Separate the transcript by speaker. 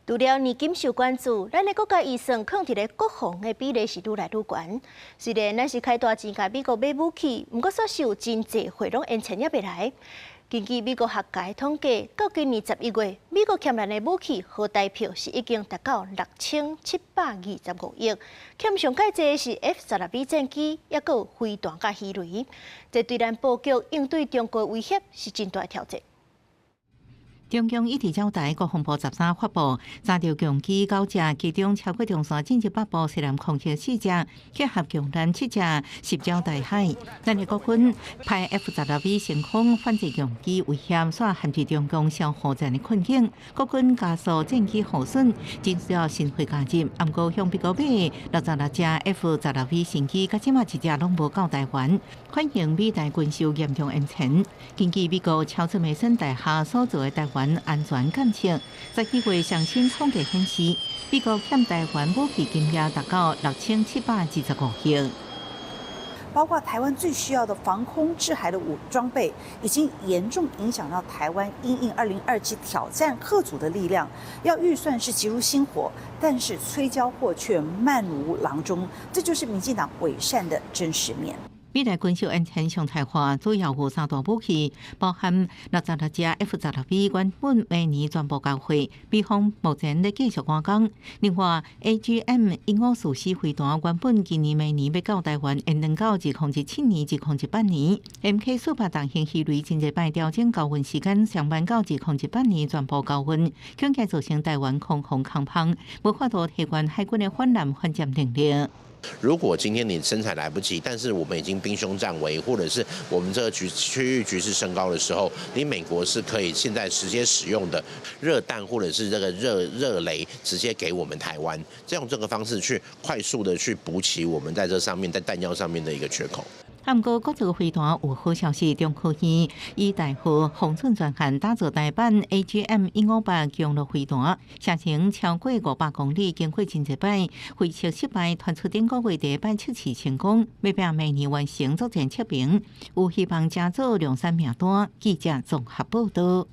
Speaker 1: 除了年金受关注，咱的国家预算放伫咧国防的比例是愈来愈悬。虽然咱是开大钱甲美国买武器，不过煞是有真济货拢延前也未来。根据美国学界统计，到今年11月，美国欠咱的武器和代票是已经达到6725亿，欠上介济是 F-12战机，也佮有飞弹甲鱼雷。这对咱布局应对中国威胁是真大挑战。
Speaker 2: 中共一直交代，国防部13发布查到强机9只，其中超过中山进入北部西南空袭4只，结合强弹7只10招大海。咱的国军派 F-12V 升空反制强机威胁，煞限制中共消耗战的困境。国军加速战机护损，真需要新会加入。不过向美国买66只 F-12V 新机，到即马一只拢无到台湾，反映美台军售严重延前。根据美国乔治梅森大厦所做的台湾安全监测，11月上新统计显示，美国欠台湾武器金额达到6725亿。
Speaker 3: 包括台湾最需要的防空制海的装备，已经严重影响到台湾因应2027挑战嚇阻的力量。要预算是急如星火，但是催交货却慢如郎中，这就是民进党伪善的真实面。
Speaker 2: 美台军售延前常态化，主要有3大武器，包含66只 F-12V， 原本明年全部交货，美方目前在继续赶工。另外 ，AGM-154飞弹原本今年明年要到台湾，延长到2017年、2018年。MK-48大型鱼雷真济摆调整交运时间，上班到2018年全部交运，恐计造成台湾空防抗碰，无法度提悬海军的反舰反舰能力。
Speaker 4: 如果今天你生产来不及，但是我们已经兵凶战危，或者是我们这个区域局势升高的时候，你美国是可以现在直接使用的热弹或者是这个热雷，直接给我们台湾，用这个方式去快速的去补齐我们在这上面在弹药上面的一个缺口。
Speaker 2: 不过，各自飞弹有好消息，中科院以大河方寸专项打造台版 AGM-158降落飞弹，射程超过500公里，经过真济摆飞测失败，传出顶个月第1摆测试成功，要拼明年完成作战测评，有希望加做量产名单。记者综合报道。